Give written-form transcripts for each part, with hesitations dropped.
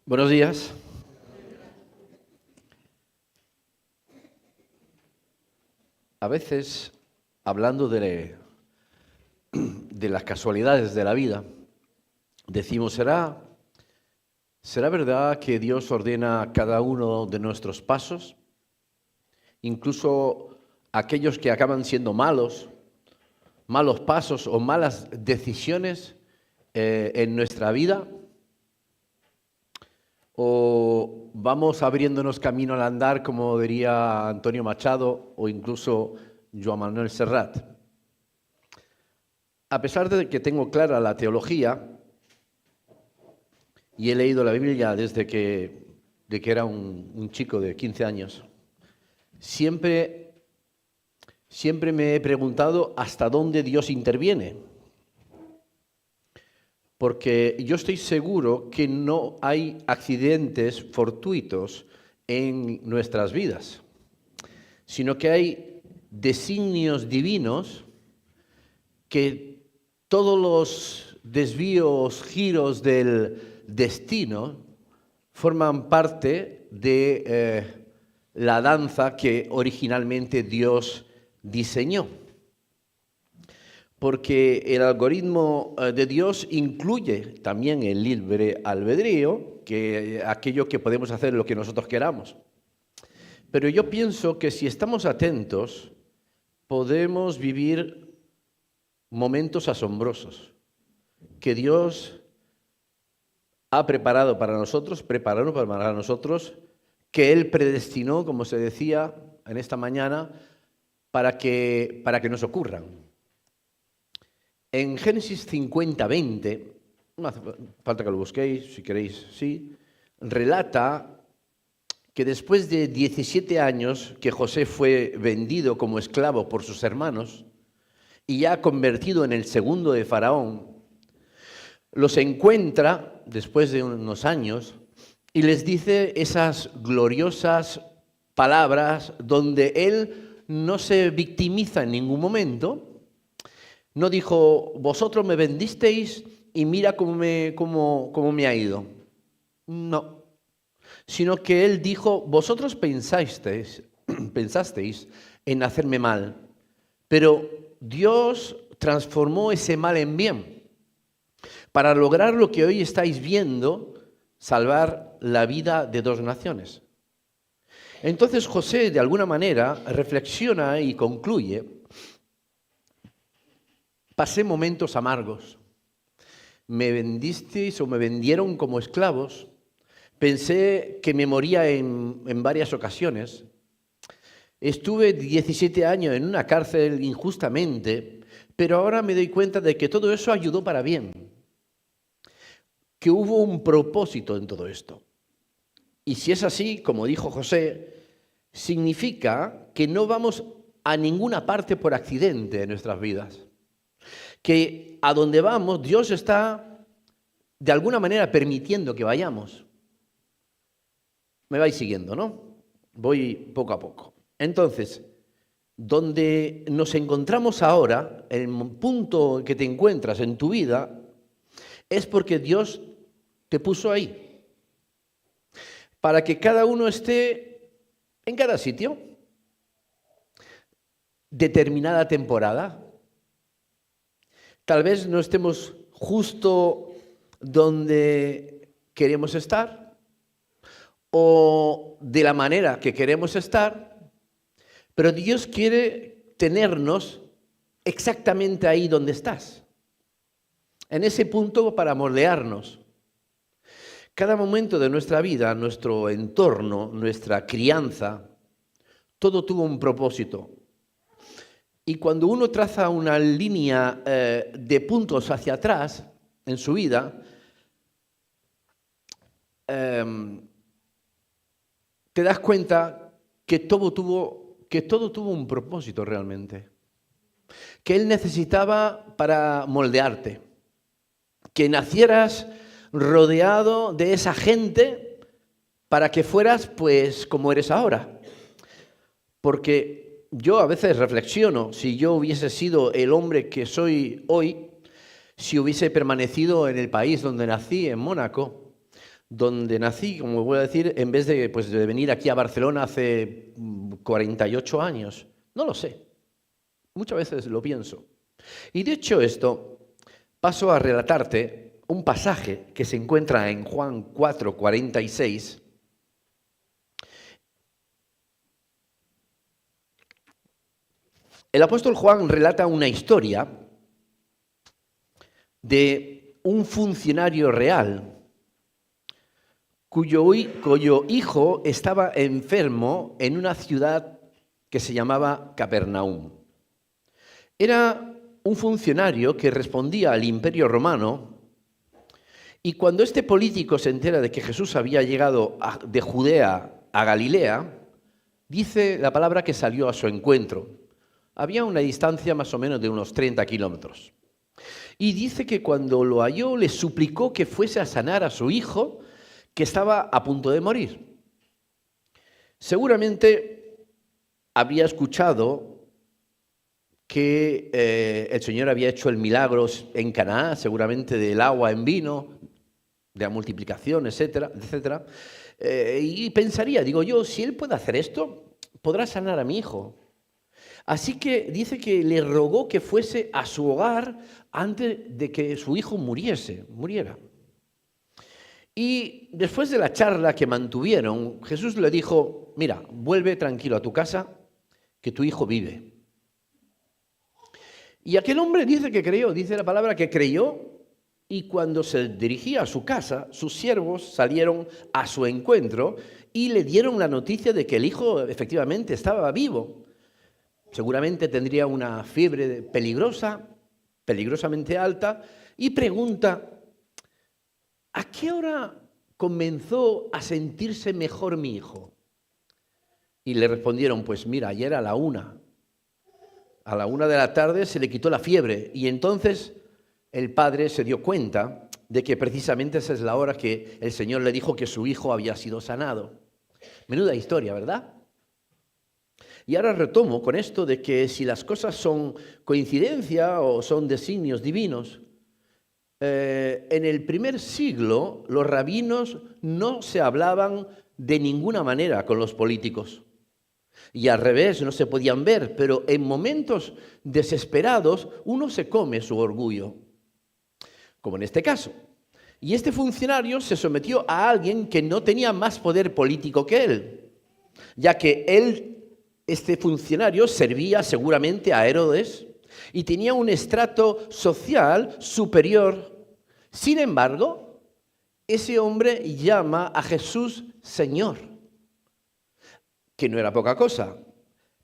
Buenos días. A veces, hablando de las casualidades de la vida, decimos, ¿será verdad que Dios ordena cada uno de nuestros pasos? Incluso aquellos que acaban siendo malos pasos o malas decisiones en nuestra vida. ¿O vamos abriéndonos camino al andar, como diría Antonio Machado o incluso Joan Manuel Serrat? A pesar de que tengo clara la teología y he leído la Biblia desde que era un chico de 15 años, siempre me he preguntado hasta dónde Dios interviene. Porque yo estoy seguro que no hay accidentes fortuitos en nuestras vidas, sino que hay designios divinos que todos los desvíos, giros del destino forman parte de la danza que originalmente Dios diseñó. Porque el algoritmo de Dios incluye también el libre albedrío, que aquello que podemos hacer lo que nosotros queramos. Pero yo pienso que si estamos atentos, podemos vivir momentos asombrosos que Dios ha preparado para nosotros, que Él predestinó, como se decía en esta mañana, para que nos ocurran. En Génesis 50:20, no hace falta que lo busquéis, si queréis, sí, relata que después de 17 años que José fue vendido como esclavo por sus hermanos y ya convertido en el segundo de Faraón, los encuentra después de unos años y les dice esas gloriosas palabras donde él no se victimiza en ningún momento. No dijo, vosotros me vendisteis y mira cómo me ha ido. No. Sino que él dijo, vosotros pensasteis en hacerme mal, pero Dios transformó ese mal en bien para lograr lo que hoy estáis viendo, salvar la vida de dos naciones. Entonces José, de alguna manera, reflexiona y concluye: pasé momentos amargos. Me vendisteis o me vendieron como esclavos. Pensé que me moría en varias ocasiones. Estuve 17 años en una cárcel injustamente, pero ahora me doy cuenta de que todo eso ayudó para bien. Que hubo un propósito en todo esto. Y si es así, como dijo José, significa que no vamos a ninguna parte por accidente en nuestras vidas. Que a donde vamos, Dios está de alguna manera permitiendo que vayamos. Me vais siguiendo, ¿no? Voy poco a poco. Entonces, donde nos encontramos ahora, el punto que te encuentras en tu vida, es porque Dios te puso ahí. Para que cada uno esté en cada sitio. Determinada temporada. Tal vez no estemos justo donde queremos estar o de la manera que queremos estar, pero Dios quiere tenernos exactamente ahí donde estás, en ese punto para moldearnos. Cada momento de nuestra vida, nuestro entorno, nuestra crianza, todo tuvo un propósito. Y cuando uno traza una línea de puntos hacia atrás en su vida, te das cuenta que todo tuvo un propósito realmente. Que Él necesitaba para moldearte. Que nacieras rodeado de esa gente para que fueras pues como eres ahora. Porque yo a veces reflexiono, si yo hubiese sido el hombre que soy hoy, si hubiese permanecido en el país donde nací, en Mónaco, donde nací, como voy a decir, en vez de, de venir aquí a Barcelona hace 48 años. No lo sé. Muchas veces lo pienso. Y dicho esto, paso a relatarte un pasaje que se encuentra en Juan 4:46. El apóstol Juan relata una historia de un funcionario real cuyo hijo estaba enfermo en una ciudad que se llamaba Capernaum. Era un funcionario que respondía al Imperio Romano, y cuando este político se entera de que Jesús había llegado de Judea a Galilea, dice la palabra que salió a su encuentro. Había una distancia más o menos de unos 30 kilómetros. Y dice que cuando lo halló le suplicó que fuese a sanar a su hijo, que estaba a punto de morir. Seguramente había escuchado que el Señor había hecho el milagro en Caná, seguramente del agua en vino, de la multiplicación, etcétera, etcétera. Y pensaría, digo yo, si Él puede hacer esto, podrá sanar a mi hijo. Así que dice que le rogó que fuese a su hogar antes de que su hijo muriera. Y después de la charla que mantuvieron, Jesús le dijo, mira, vuelve tranquilo a tu casa, que tu hijo vive. Y aquel hombre dice que creyó, dice la palabra que creyó, y cuando se dirigía a su casa, sus siervos salieron a su encuentro y le dieron la noticia de que el hijo efectivamente estaba vivo. Seguramente tendría una fiebre peligrosamente alta, y pregunta, ¿a qué hora comenzó a sentirse mejor mi hijo? Y le respondieron, pues mira, ayer a la 1. A la 1 de la tarde se le quitó la fiebre, y entonces el padre se dio cuenta de que precisamente esa es la hora que el Señor le dijo que su hijo había sido sanado. Menuda historia, ¿verdad? Y ahora retomo con esto de que si las cosas son coincidencia o son designios divinos, en el primer siglo los rabinos no se hablaban de ninguna manera con los políticos. Y al revés, no se podían ver, pero en momentos desesperados uno se come su orgullo, como en este caso. Y este funcionario se sometió a alguien que no tenía más poder político que él, ya que este funcionario servía seguramente a Herodes y tenía un estrato social superior. Sin embargo, ese hombre llama a Jesús Señor, que no era poca cosa.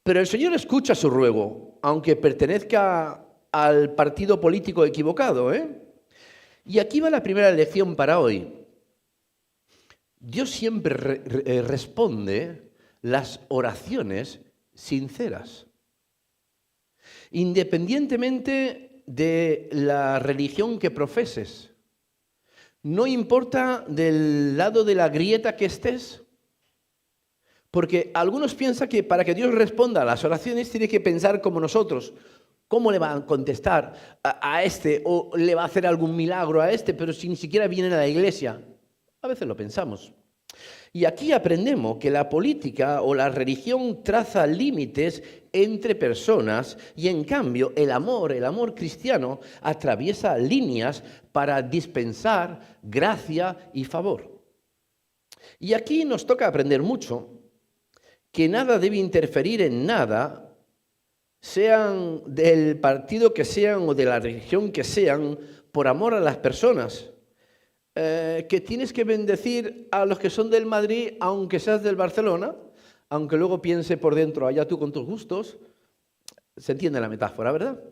Pero el Señor escucha su ruego, aunque pertenezca al partido político equivocado, Y aquí va la primera lección para hoy. Dios siempre responde las oraciones sinceras, independientemente de la religión que profeses. No importa del lado de la grieta que estés, porque algunos piensan que para que Dios responda a las oraciones tiene que pensar como nosotros. ¿Cómo le va a contestar a este? ¿O le va a hacer algún milagro a este? Pero si ni siquiera viene a la iglesia. A veces lo pensamos. Y aquí aprendemos que la política o la religión traza límites entre personas, y en cambio el amor cristiano atraviesa líneas para dispensar gracia y favor. Y aquí nos toca aprender mucho que nada debe interferir en nada, sean del partido que sean o de la religión que sean, por amor a las personas. Que tienes que bendecir a los que son del Madrid, aunque seas del Barcelona, aunque luego piense por dentro, allá tú con tus gustos. Se entiende la metáfora, ¿verdad?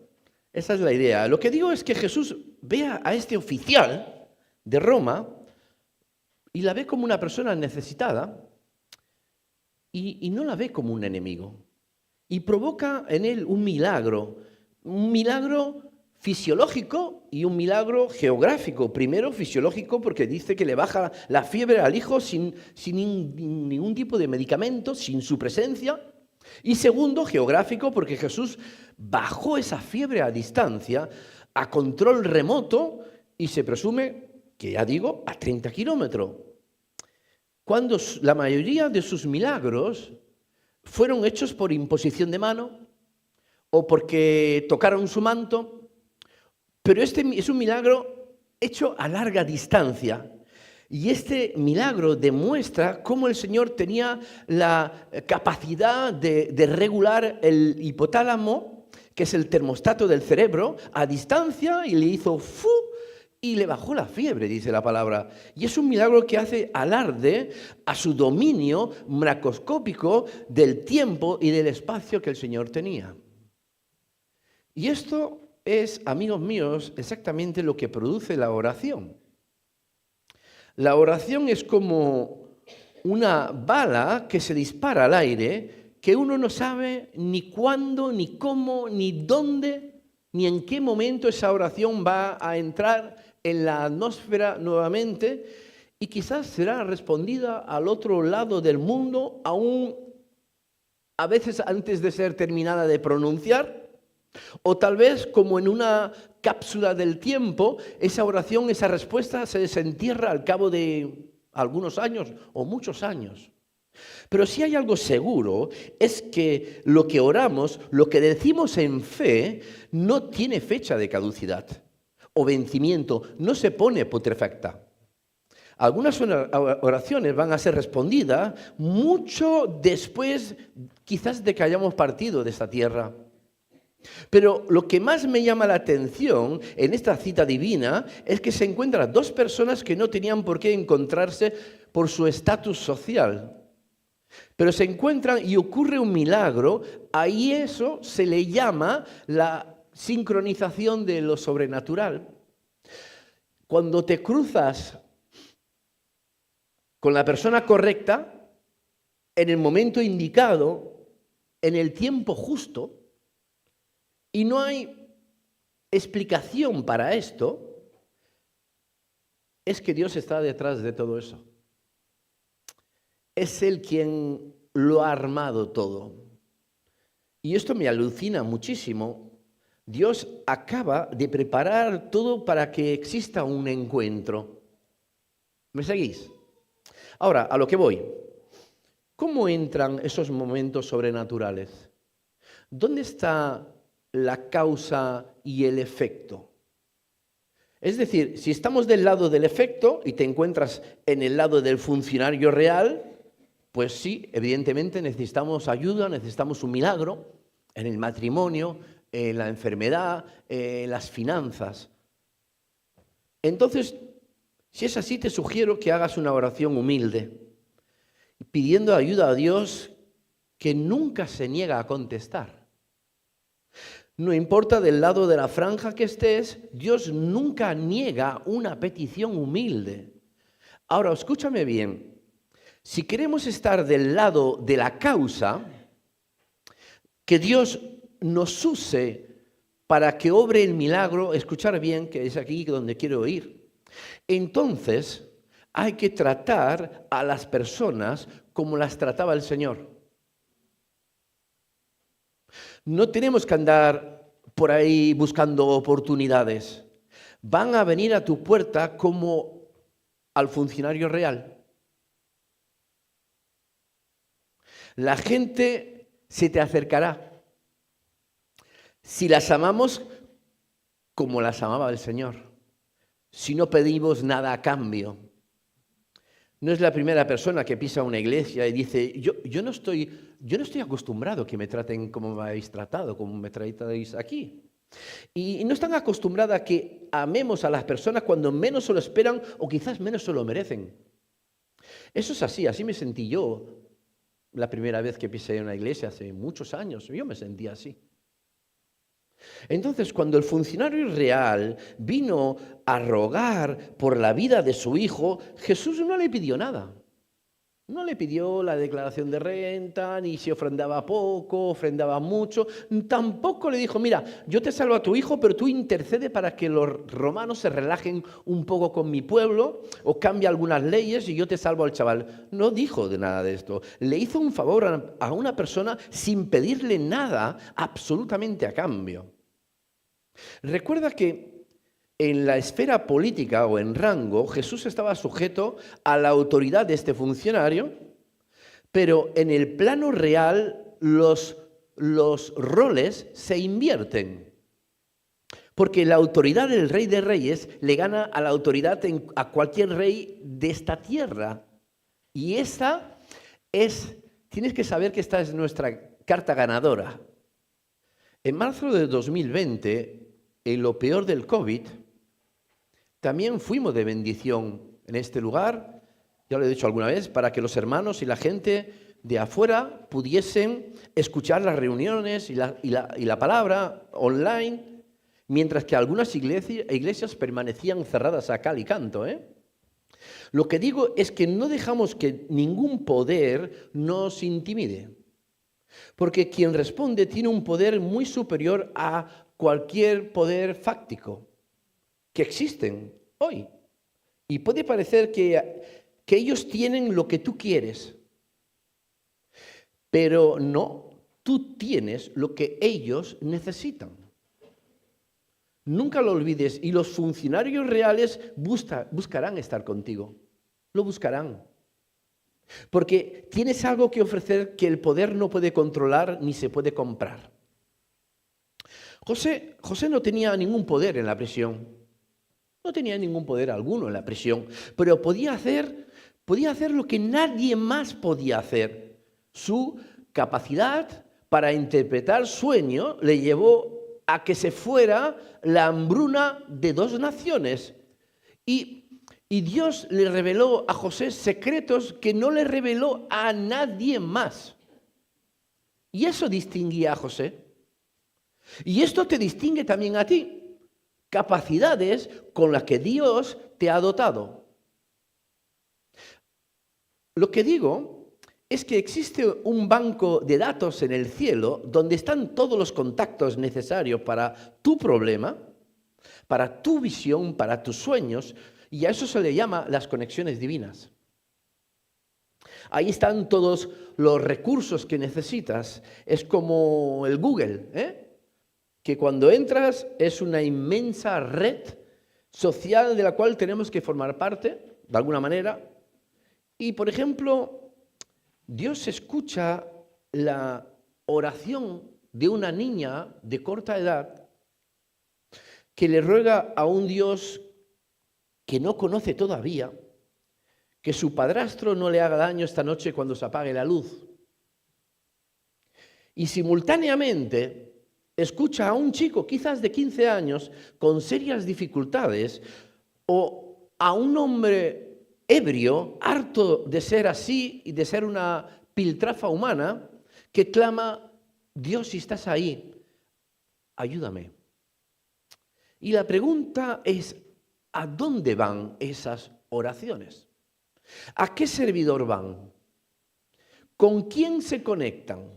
Esa es la idea. Lo que digo es que Jesús ve a este oficial de Roma y la ve como una persona necesitada y no la ve como un enemigo. Y provoca en él un milagro fisiológico y un milagro geográfico. Primero fisiológico, porque dice que le baja la fiebre al hijo sin ningún tipo de medicamento, sin su presencia. Y segundo, geográfico, porque Jesús bajó esa fiebre a distancia, a control remoto, y se presume que, ya digo, a 30 kilómetros. cuando la mayoría de sus milagros fueron hechos por imposición de mano o porque tocaron su manto, pero este es un milagro hecho a larga distancia. Y este milagro demuestra cómo el Señor tenía la capacidad de regular el hipotálamo, que es el termostato del cerebro, a distancia, y le hizo ¡fu! Y le bajó la fiebre, dice la palabra. Y es un milagro que hace alarde a su dominio macroscópico del tiempo y del espacio que el Señor tenía. Y esto es, amigos míos, exactamente lo que produce la oración. La oración es como una bala que se dispara al aire, que uno no sabe ni cuándo, ni cómo, ni dónde, ni en qué momento esa oración va a entrar en la atmósfera nuevamente y quizás será respondida al otro lado del mundo, aún a veces antes de ser terminada de pronunciar, o tal vez como en una cápsula del tiempo, esa oración, esa respuesta se desentierra al cabo de algunos años o muchos años. Pero si hay algo seguro, es que lo que oramos, lo que decimos en fe, no tiene fecha de caducidad o vencimiento, no se pone putrefacta. Algunas oraciones van a ser respondidas mucho después, quizás de que hayamos partido de esta tierra. Pero lo que más me llama la atención en esta cita divina es que se encuentran dos personas que no tenían por qué encontrarse por su estatus social. Pero se encuentran y ocurre un milagro, ahí eso se le llama la sincronización de lo sobrenatural. Cuando te cruzas con la persona correcta, en el momento indicado, en el tiempo justo, y no hay explicación para esto, es que Dios está detrás de todo eso. Es Él quien lo ha armado todo. Y esto me alucina muchísimo. Dios acaba de preparar todo para que exista un encuentro. ¿Me seguís? Ahora, a lo que voy. ¿Cómo entran esos momentos sobrenaturales? ¿Dónde está la causa y el efecto? Es decir, si estamos del lado del efecto y te encuentras en el lado del funcionario real, pues sí, evidentemente necesitamos ayuda, necesitamos un milagro en el matrimonio, en la enfermedad, en las finanzas. Entonces, si es así, te sugiero que hagas una oración humilde, pidiendo ayuda a Dios que nunca se niega a contestar. No importa del lado de la franja que estés, Dios nunca niega una petición humilde. Ahora, escúchame bien. Si queremos estar del lado de la causa, que Dios nos use para que obre el milagro, escuchar bien, que es aquí donde quiero ir, entonces hay que tratar a las personas como las trataba el Señor. No tenemos que andar por ahí buscando oportunidades. Van a venir a tu puerta como al funcionario real. La gente se te acercará si las amamos como las amaba el Señor, si no pedimos nada a cambio. No es la primera persona que pisa una iglesia y dice, yo no estoy acostumbrado a que me traten como me habéis tratado, como me tratáis aquí. Y no están acostumbradas a que amemos a las personas cuando menos se lo esperan o quizás menos se lo merecen. Eso es así me sentí yo la primera vez que pisé una iglesia hace muchos años. Yo me sentía así. Entonces, cuando el funcionario real vino a rogar por la vida de su hijo, Jesús no le pidió nada. No le pidió la declaración de renta, ni si ofrendaba poco, ofrendaba mucho. Tampoco le dijo, mira, yo te salvo a tu hijo, pero tú intercede para que los romanos se relajen un poco con mi pueblo, o cambia algunas leyes y yo te salvo al chaval. No dijo de nada de esto. Le hizo un favor a una persona sin pedirle nada absolutamente a cambio. Recuerda que en la esfera política o en rango, Jesús estaba sujeto a la autoridad de este funcionario, pero en el plano real los roles se invierten. Porque la autoridad del Rey de Reyes le gana a la autoridad a cualquier rey de esta tierra. Y tienes que saber que esta es nuestra carta ganadora. En marzo de 2020, en lo peor del COVID, también fuimos de bendición en este lugar, ya lo he dicho alguna vez, para que los hermanos y la gente de afuera pudiesen escuchar las reuniones y la palabra online, mientras que algunas iglesias permanecían cerradas a cal y canto. Lo que digo es que no dejamos que ningún poder nos intimide, porque quien responde tiene un poder muy superior a cualquier poder fáctico que existen hoy. Y puede parecer que ellos tienen lo que tú quieres, pero no, tú tienes lo que ellos necesitan. Nunca lo olvides, y los funcionarios reales buscarán estar contigo, lo buscarán. Porque tienes algo que ofrecer que el poder no puede controlar ni se puede comprar. José no tenía ningún poder en la prisión, no tenía ningún poder alguno en la prisión, pero podía hacer lo que nadie más podía hacer. Su capacidad para interpretar sueño le llevó a que se fuera la hambruna de 2 naciones. Y Dios le reveló a José secretos que no le reveló a nadie más. Y eso distinguía a José. Y esto te distingue también a ti. Capacidades con las que Dios te ha dotado. Lo que digo es que existe un banco de datos en el cielo donde están todos los contactos necesarios para tu problema, para tu visión, para tus sueños, y a eso se le llama las conexiones divinas. Ahí están todos los recursos que necesitas. Es como el Google, que cuando entras es una inmensa red social de la cual tenemos que formar parte, de alguna manera. Y, por ejemplo, Dios escucha la oración de una niña de corta edad que le ruega a un Dios que no conoce todavía, que su padrastro no le haga daño esta noche cuando se apague la luz. Y simultáneamente escucha a un chico, quizás de 15 años, con serias dificultades, o a un hombre ebrio, harto de ser así y de ser una piltrafa humana, que clama: Dios, si estás ahí, ayúdame. Y la pregunta es: ¿a dónde van esas oraciones? ¿A qué servidor van? ¿Con quién se conectan?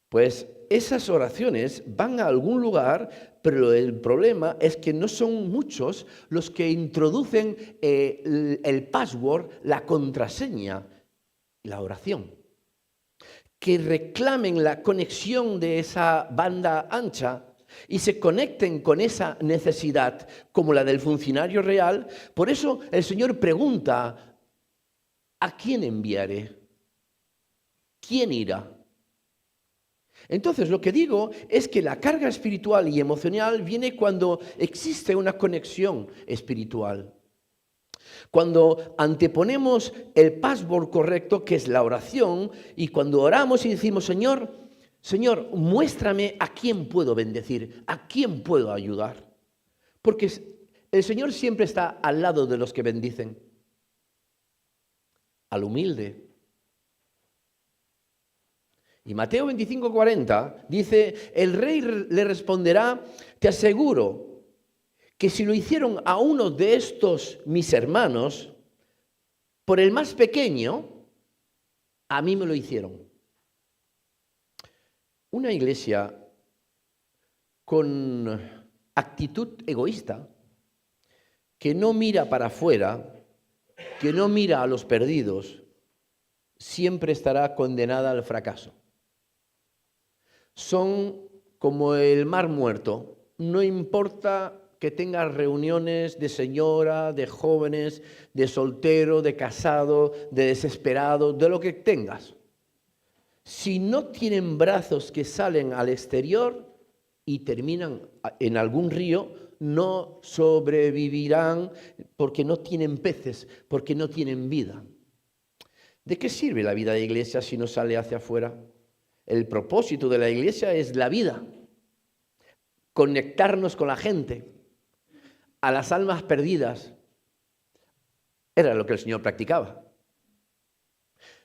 Pues esas oraciones van a algún lugar, pero el problema es que no son muchos los que introducen el password, la contraseña, la oración. Que reclamen la conexión de esa banda ancha y se conecten con esa necesidad, como la del funcionario real. Por eso el Señor pregunta: ¿a quién enviaré? ¿Quién irá? Entonces, lo que digo es que la carga espiritual y emocional viene cuando existe una conexión espiritual. Cuando anteponemos el password correcto, que es la oración, y cuando oramos y decimos: Señor, muéstrame a quién puedo bendecir, a quién puedo ayudar. Porque el Señor siempre está al lado de los que bendicen, al humilde. Y Mateo 25:40 dice: el rey le responderá: te aseguro que si lo hicieron a uno de estos mis hermanos, por el más pequeño, a mí me lo hicieron. Una iglesia con actitud egoísta, que no mira para afuera, que no mira a los perdidos, siempre estará condenada al fracaso. Son como el mar muerto, no importa que tengas reuniones de señora, de jóvenes, de soltero, de casado, de desesperado, de lo que tengas. Si no tienen brazos que salen al exterior y terminan en algún río, no sobrevivirán porque no tienen peces, porque no tienen vida. ¿De qué sirve la vida de iglesia si no sale hacia afuera? El propósito de la iglesia es la vida, conectarnos con la gente, a las almas perdidas. Era lo que el Señor practicaba.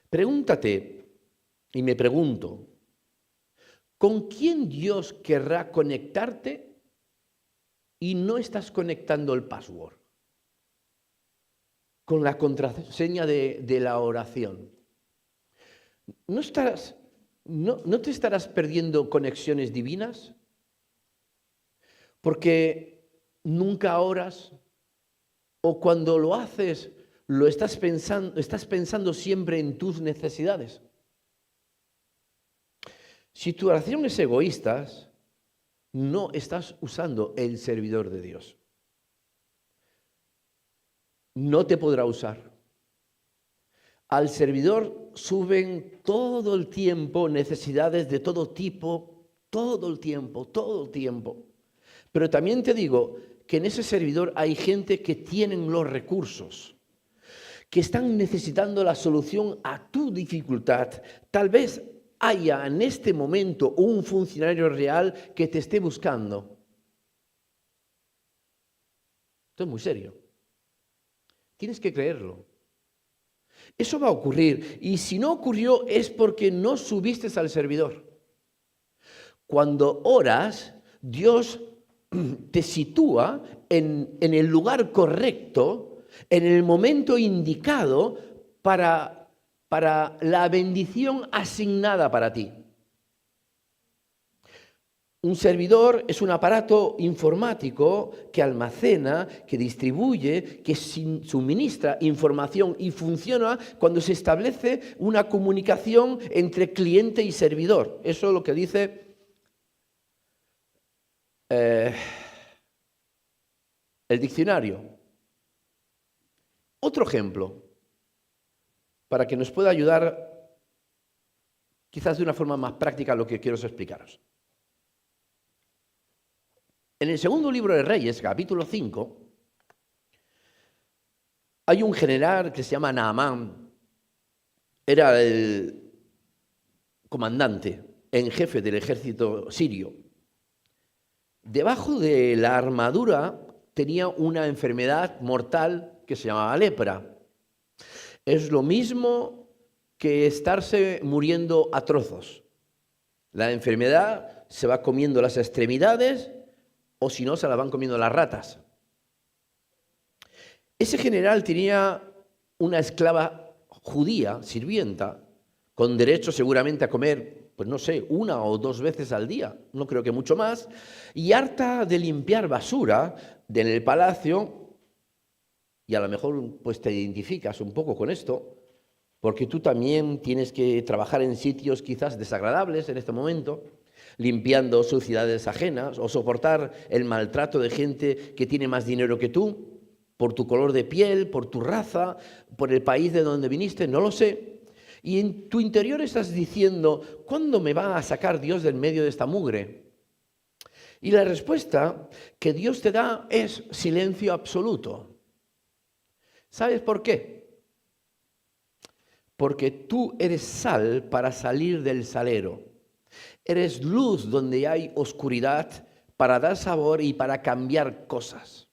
Pregúntate, y me pregunto, ¿con quién Dios querrá conectarte y no estás conectando el password? Con la contraseña de la oración. ¿No te estarás perdiendo conexiones divinas? Porque nunca oras, o cuando lo haces, estás pensando siempre en tus necesidades. Si tu oración es egoísta, no estás usando el servidor de Dios. No te podrá usar. Al servidor suben todo el tiempo necesidades de todo tipo, todo el tiempo. Pero también te digo que en ese servidor hay gente que tienen los recursos, que están necesitando la solución a tu dificultad. Tal vez haya en este momento un funcionario real que te esté buscando. Esto es muy serio. Tienes que creerlo. Eso va a ocurrir. Y si no ocurrió es porque no subiste al servidor. Cuando oras, Dios te sitúa en el lugar correcto, en el momento indicado para la bendición asignada para ti. Un servidor es un aparato informático que almacena, que distribuye, que suministra información y funciona cuando se establece una comunicación entre cliente y servidor. Eso es lo que dice el diccionario. Otro ejemplo, para que nos pueda ayudar quizás de una forma más práctica a lo que quiero explicaros. En el segundo libro de Reyes, capítulo 5, hay un general que se llama Naamán. Era el comandante en jefe del ejército sirio. Debajo de la armadura tenía una enfermedad mortal que se llamaba lepra. Es lo mismo que estarse muriendo a trozos. La enfermedad se va comiendo las extremidades, o si no, se la van comiendo las ratas. Ese general tenía una esclava judía, sirvienta, con derecho seguramente a comer, pues no sé, 1 o 2 veces al día, no creo que mucho más, y harta de limpiar basura en el palacio, y a lo mejor pues te identificas un poco con esto, porque tú también tienes que trabajar en sitios quizás desagradables en este momento, limpiando suciedades ajenas o soportar el maltrato de gente que tiene más dinero que tú, por tu color de piel, por tu raza, por el país de donde viniste, no lo sé. Y en tu interior estás diciendo, ¿cuándo me va a sacar Dios del medio de esta mugre? Y la respuesta que Dios te da es silencio absoluto. ¿Sabes por qué? Porque tú eres sal para salir del salero. Eres luz donde hay oscuridad para dar sabor y para cambiar cosas.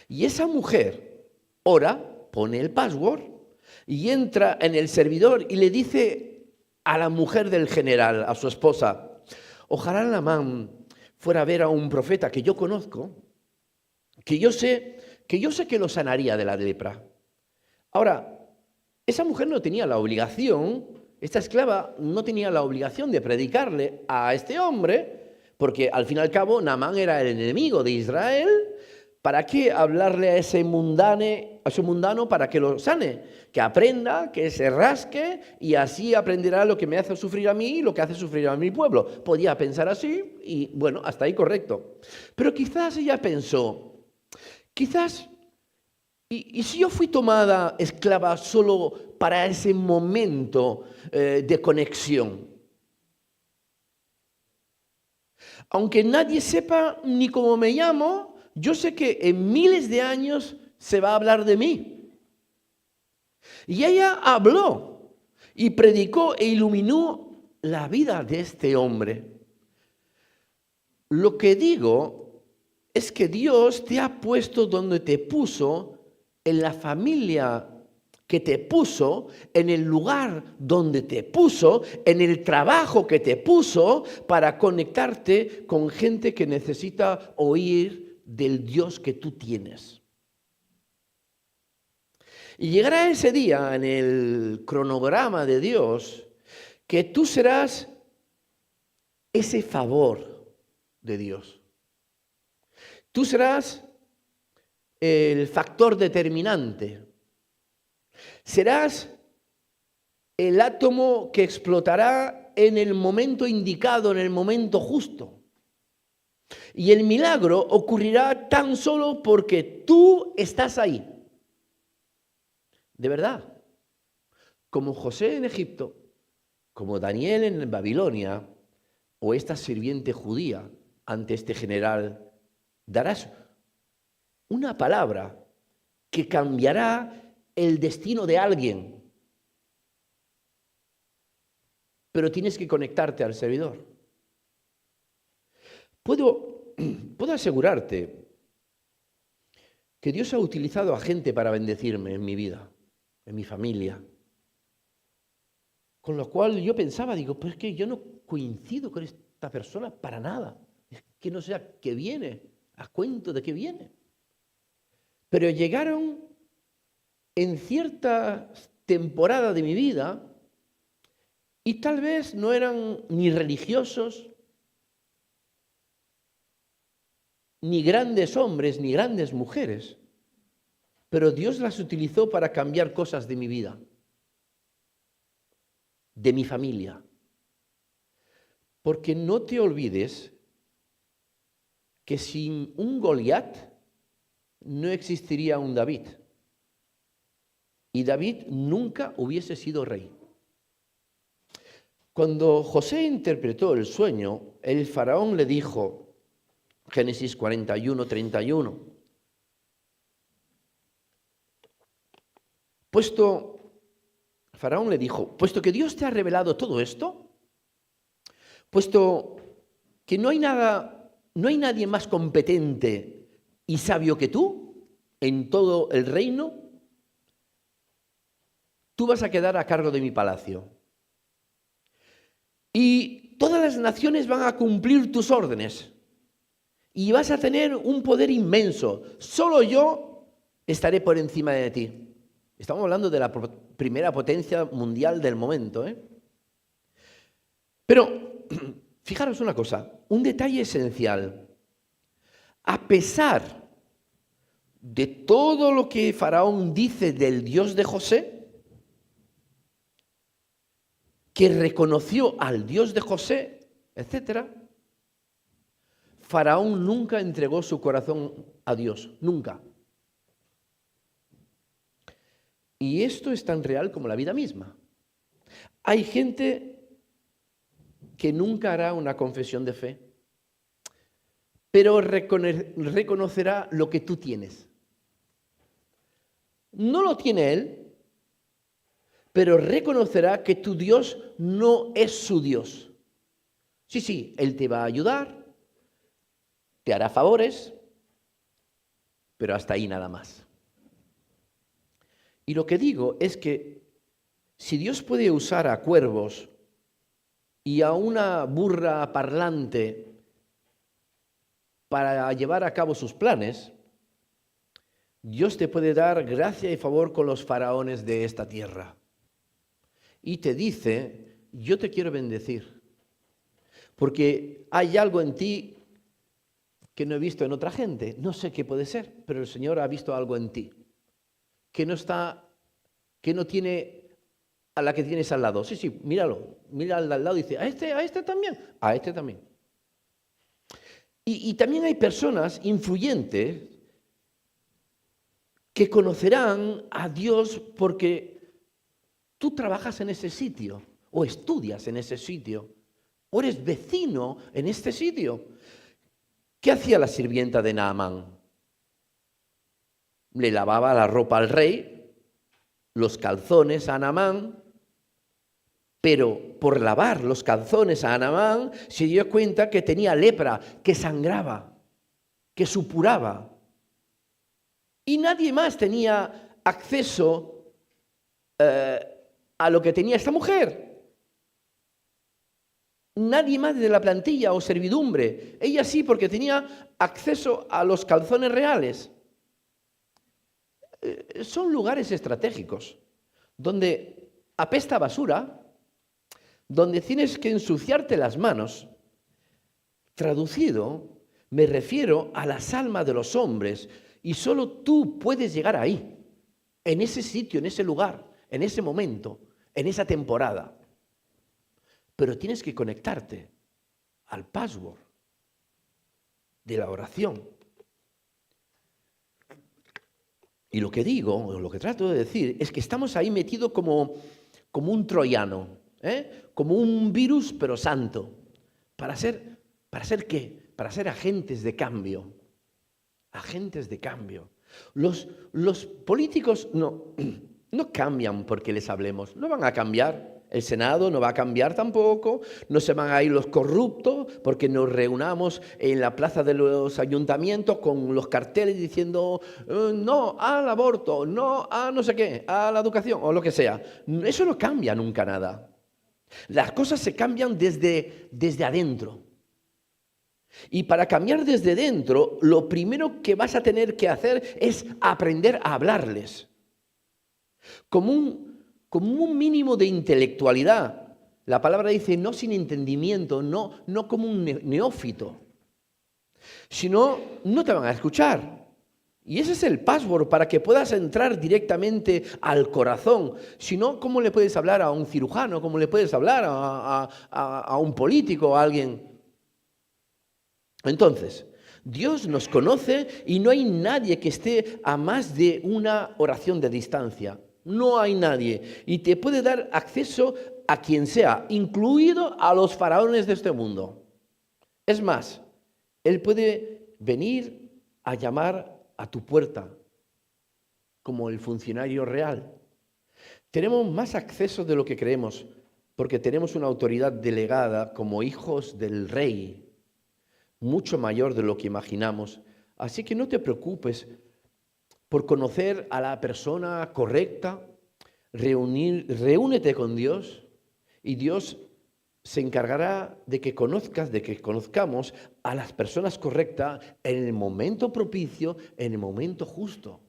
Y esa mujer ora, pone el password y entra en el servidor y le dice a la mujer del general, a su esposa, ojalá Naamán fuera a ver a un profeta que yo conozco, que yo sé que lo sanaría de la lepra. Ahora, esa mujer no tenía la obligación, esta esclava no tenía la obligación de predicarle a este hombre, porque al fin y al cabo Naamán era el enemigo de Israel, ¿Para qué hablarle a ese mundano para que lo sane? Que aprenda, que se rasque y así aprenderá lo que me hace sufrir a mí y lo que hace sufrir a mi pueblo. Podía pensar así y bueno, hasta ahí correcto. Pero quizás ella pensó, quizás, ¿y si yo fui tomada esclava solo para ese momento de conexión? Aunque nadie sepa ni cómo me llamo, yo sé que en miles de años se va a hablar de mí. Y ella habló y predicó e iluminó la vida de este hombre. Lo que digo es que Dios te ha puesto donde te puso, en la familia que te puso, en el lugar donde te puso, en el trabajo que te puso, para conectarte con gente que necesita oír del Dios que tú tienes. Y llegará ese día en el cronograma de Dios que tú serás ese favor de Dios. Tú serás el factor determinante. Serás el átomo que explotará en el momento indicado, en el momento justo. Y el milagro ocurrirá tan solo porque tú estás ahí. De verdad. Como José en Egipto, como Daniel en Babilonia, o esta sirviente judía ante este general, darás una palabra que cambiará el destino de alguien. Pero tienes que conectarte al servidor. Puedo asegurarte que Dios ha utilizado a gente para bendecirme en mi vida, en mi familia. Con lo cual yo pensaba, digo, pues es que yo no coincido con esta persona para nada. Es que no sé a qué viene, a cuento de qué viene. Pero llegaron en cierta temporada de mi vida y tal vez no eran ni religiosos, ni grandes hombres, ni grandes mujeres, pero Dios las utilizó para cambiar cosas de mi vida, de mi familia. Porque no te olvides que sin un Goliat no existiría un David. Y David nunca hubiese sido rey. Cuando José interpretó el sueño, el faraón le dijo, Génesis 41, 31, Faraón le dijo, puesto que Dios te ha revelado todo esto, puesto que no hay nadie más competente y sabio que tú en todo el reino, tú vas a quedar a cargo de mi palacio. Y todas las naciones van a cumplir tus órdenes. Y vas a tener un poder inmenso. Solo yo estaré por encima de ti. Estamos hablando de la primera potencia mundial del momento, ¿eh? Pero, fijaros una cosa, un detalle esencial. A pesar de todo lo que Faraón dice del Dios de José, que reconoció al Dios de José, etcétera, Faraón nunca entregó su corazón a Dios, nunca. Y esto es tan real como la vida misma. Hay gente que nunca hará una confesión de fe, pero reconocerá lo que tú tienes. No lo tiene él, pero reconocerá que tu Dios no es su Dios. Sí, él te va a ayudar, te hará favores, pero hasta ahí nada más. Y lo que digo es que si Dios puede usar a cuervos y a una burra parlante para llevar a cabo sus planes, Dios te puede dar gracia y favor con los faraones de esta tierra. Y te dice, yo te quiero bendecir, porque hay algo en ti que no he visto en otra gente. No sé qué puede ser, pero el Señor ha visto algo en ti, que no tiene a la que tienes al lado. Sí, sí, míralo, mira al lado y dice, a este también, a este también. Y también hay personas influyentes que conocerán a Dios porque tú trabajas en ese sitio, o estudias en ese sitio, o eres vecino en este sitio. ¿Qué hacía la sirvienta de Naamán? Le lavaba la ropa al rey, los calzones a Naamán, pero por lavar los calzones a Naamán se dio cuenta que tenía lepra, que sangraba, que supuraba. Y nadie más tenía acceso a lo que tenía esta mujer. Nadie más de la plantilla o servidumbre. Ella sí, porque tenía acceso a los calzones reales. Son lugares estratégicos, donde apesta basura, donde tienes que ensuciarte las manos. Traducido, me refiero a las almas de los hombres, y solo tú puedes llegar ahí, en ese sitio, en ese lugar, en ese momento, en esa temporada. Pero tienes que conectarte al password de la oración. Y lo que digo, lo que trato de decir, es que estamos ahí metidos como un troyano, como un virus, pero santo. ¿Para ser qué? Para ser agentes de cambio. Agentes de cambio. Los políticos no cambian porque les hablemos, no van a cambiar. El Senado no va a cambiar tampoco, no se van a ir los corruptos porque nos reunamos en la plaza de los ayuntamientos con los carteles diciendo no al aborto, no a no sé qué, a la educación o lo que sea. Eso no cambia nunca nada. Las cosas se cambian desde adentro. Y para cambiar desde dentro, lo primero que vas a tener que hacer es aprender a hablarles. Como un mínimo de intelectualidad. La palabra dice no sin entendimiento, no como un neófito. Si no, no te van a escuchar. Y ese es el password para que puedas entrar directamente al corazón. Si no, ¿cómo le puedes hablar a un cirujano? ¿Cómo le puedes hablar a un político, a alguien? Entonces, Dios nos conoce y no hay nadie que esté a más de una oración de distancia. No hay nadie. Y te puede dar acceso a quien sea, incluido a los faraones de este mundo. Es más, Él puede venir a llamar a tu puerta, como el funcionario real. Tenemos más acceso de lo que creemos, porque tenemos una autoridad delegada como hijos del rey, mucho mayor de lo que imaginamos. Así que no te preocupes por conocer a la persona correcta, reúnete con Dios y Dios se encargará de que conozcamos a las personas correctas en el momento propicio, en el momento justo.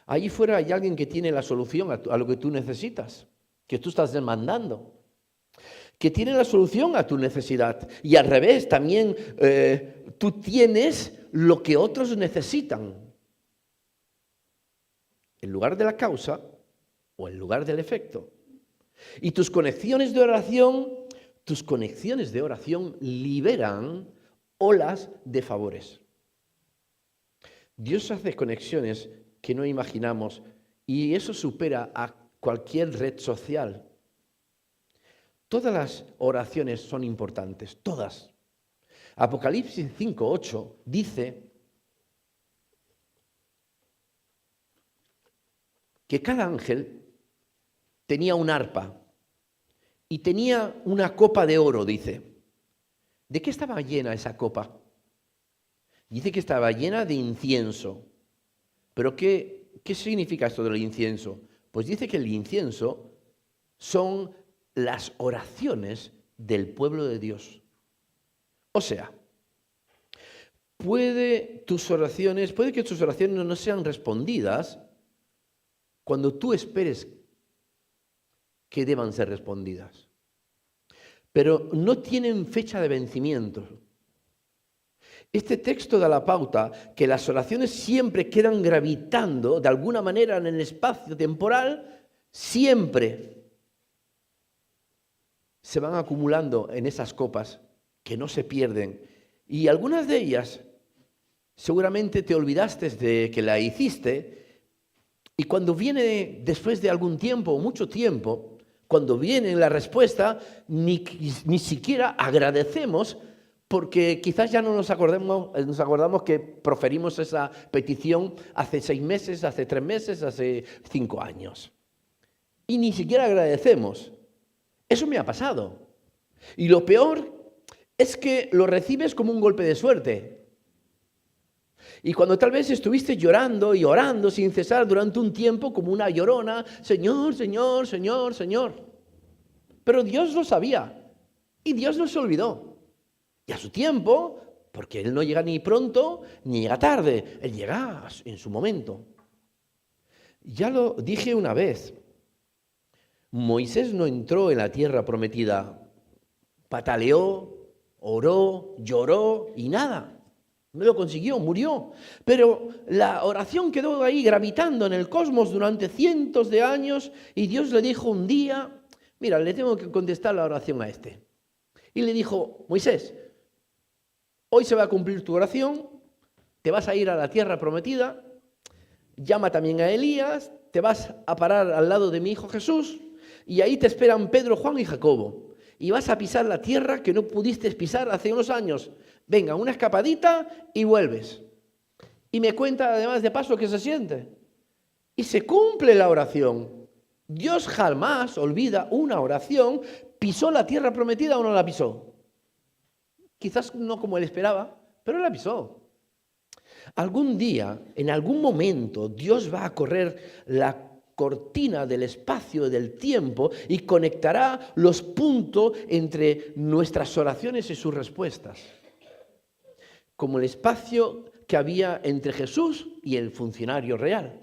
Allí fuera hay alguien que tiene la solución a lo que tú necesitas, que tú estás demandando, que tiene la solución a tu necesidad. Y al revés, también tú tienes lo que otros necesitan. En lugar de la causa o en lugar del efecto. Y tus conexiones de oración liberan olas de favores. Dios hace conexiones que no imaginamos y eso supera a cualquier red social. Todas las oraciones son importantes, todas. Apocalipsis 5:8 dice que cada ángel tenía un arpa y tenía una copa de oro, dice. ¿De qué estaba llena esa copa? Dice que estaba llena de incienso. ¿Pero qué significa esto del incienso? Pues dice que el incienso son las oraciones del pueblo de Dios. O sea, puede que tus oraciones no sean respondidas cuando tú esperes que deban ser respondidas. Pero no tienen fecha de vencimiento. Este texto da la pauta que las oraciones siempre quedan gravitando de alguna manera en el espacio temporal, siempre se van acumulando en esas copas que no se pierden. Y algunas de ellas seguramente te olvidaste de que la hiciste, y cuando viene después de algún tiempo, mucho tiempo, cuando viene la respuesta, ni siquiera agradecemos, porque quizás ya no nos acordamos que proferimos esa petición hace 6 meses, hace 3 meses, hace 5 años. Y ni siquiera agradecemos. Eso me ha pasado. Y lo peor es que lo recibes como un golpe de suerte. Y cuando tal vez estuviste llorando y orando sin cesar durante un tiempo como una llorona, Señor, Señor, Señor, Señor. Pero Dios lo sabía y Dios no se olvidó. Y a su tiempo, porque Él no llega ni pronto ni llega tarde, Él llega en su momento. Ya lo dije una vez, Moisés no entró en la tierra prometida, pataleó, oró, lloró y nada. No lo consiguió, murió. Pero la oración quedó ahí gravitando en el cosmos durante cientos de años y Dios le dijo un día, mira, le tengo que contestar la oración a este. Y le dijo, Moisés, hoy se va a cumplir tu oración, te vas a ir a la tierra prometida, llama también a Elías, te vas a parar al lado de mi hijo Jesús y ahí te esperan Pedro, Juan y Jacobo. Y vas a pisar la tierra que no pudiste pisar hace unos años. Venga, una escapadita y vuelves. Y me cuenta además de paso que se siente. Y se cumple la oración. Dios jamás olvida una oración. ¿Pisó la tierra prometida o no la pisó? Quizás no como él esperaba, pero la pisó. Algún día, en algún momento, Dios va a correr la cortina del espacio y del tiempo y conectará los puntos entre nuestras oraciones y sus respuestas. Como el espacio que había entre Jesús y el funcionario real.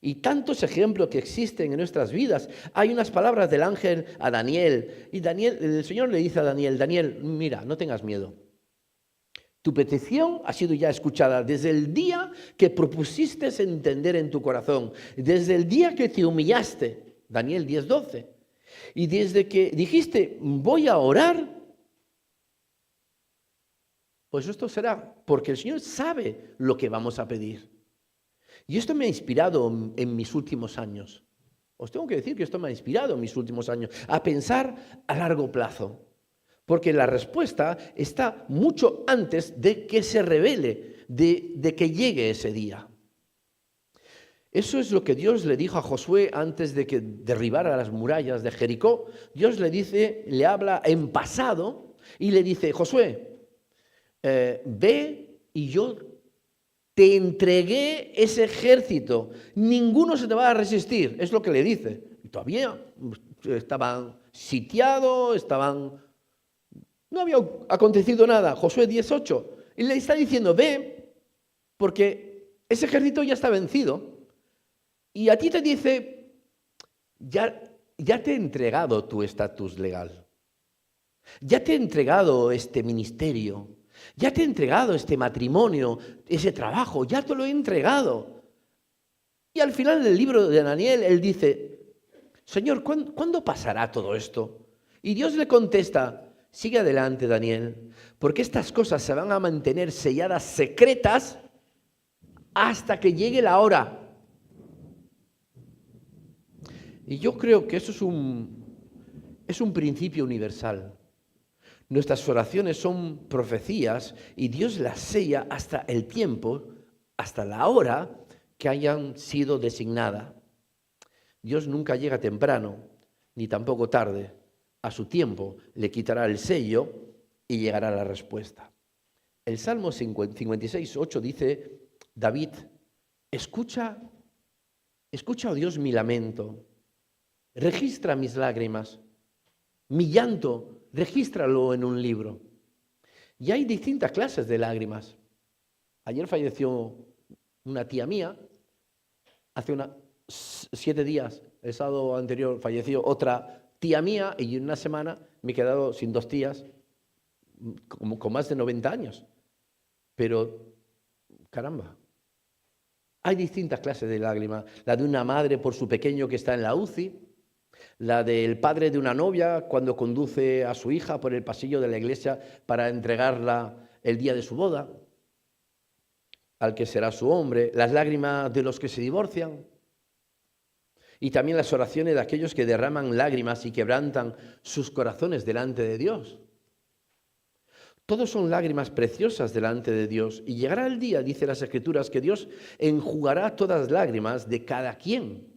Y tantos ejemplos que existen en nuestras vidas. Hay unas palabras del ángel a Daniel. Y el Señor le dice a Daniel, Daniel, mira, no tengas miedo. Tu petición ha sido ya escuchada desde el día que propusiste entender en tu corazón. Desde el día que te humillaste. Daniel 10:12. Y desde que dijiste, voy a orar. Pues esto será porque el Señor sabe lo que vamos a pedir. Y esto me ha inspirado en mis últimos años. Os tengo que decir que esto me ha inspirado en mis últimos años a pensar a largo plazo. Porque la respuesta está mucho antes de que se revele, de que llegue ese día. Eso es lo que Dios le dijo a Josué antes de que derribara las murallas de Jericó. Dios le habla en pasado y le dice, Josué, ve y yo te entregué ese ejército, ninguno se te va a resistir, es lo que le dice. Y todavía estaban sitiados, no había acontecido nada. Josué 10:8, y le está diciendo, ve, porque ese ejército ya está vencido. Y a ti te dice, ya te he entregado tu estatus legal, ya te he entregado este ministerio, ya te he entregado este matrimonio, ese trabajo, ya te lo he entregado. Y al final del libro de Daniel, él dice, Señor, ¿cuándo pasará todo esto? Y Dios le contesta, sigue adelante, Daniel, porque estas cosas se van a mantener selladas secretas hasta que llegue la hora. Y yo creo que eso es un principio universal. Nuestras oraciones son profecías y Dios las sella hasta el tiempo, hasta la hora que hayan sido designadas. Dios nunca llega temprano, ni tampoco tarde. A su tiempo le quitará el sello y llegará la respuesta. El Salmo 56:8 dice, David, escucha, oh Dios, mi lamento, registra mis lágrimas, mi llanto, regístralo en un libro. Y hay distintas clases de lágrimas. Ayer falleció una tía mía, hace 7 días, el sábado anterior falleció otra tía mía y en una semana me he quedado sin 2 tías con más de 90 años. Pero, caramba, hay distintas clases de lágrimas. La de una madre por su pequeño que está en la UCI, la del padre de una novia cuando conduce a su hija por el pasillo de la iglesia para entregarla el día de su boda, al que será su hombre, las lágrimas de los que se divorcian y también las oraciones de aquellos que derraman lágrimas y quebrantan sus corazones delante de Dios. Todos son lágrimas preciosas delante de Dios y llegará el día, dice las Escrituras, que Dios enjugará todas las lágrimas de cada quien.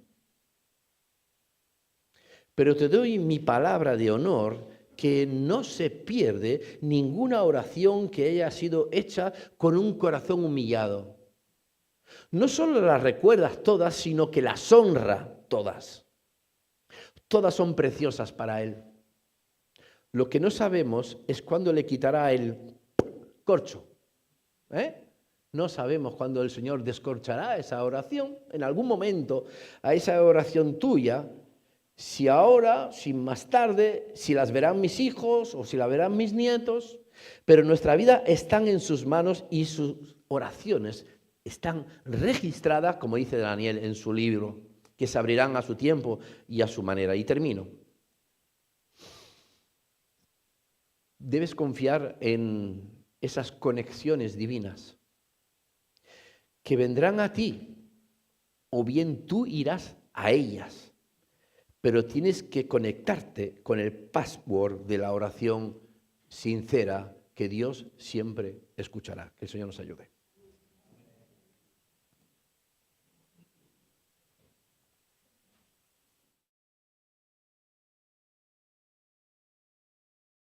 Pero te doy mi palabra de honor que no se pierde ninguna oración que haya sido hecha con un corazón humillado. No solo las recuerdas todas, sino que las honra todas. Todas son preciosas para Él. Lo que no sabemos es cuándo le quitará el corcho. No sabemos cuándo el Señor descorchará esa oración, en algún momento, a esa oración tuya, si ahora, si más tarde, si las verán mis hijos o si la verán mis nietos, pero nuestra vida está en sus manos y sus oraciones están registradas, como dice Daniel en su libro, que se abrirán a su tiempo y a su manera. Y termino. Debes confiar en esas conexiones divinas que vendrán a ti, o bien tú irás a ellas, pero tienes que conectarte con el password de la oración sincera que Dios siempre escuchará. Que el Señor nos ayude.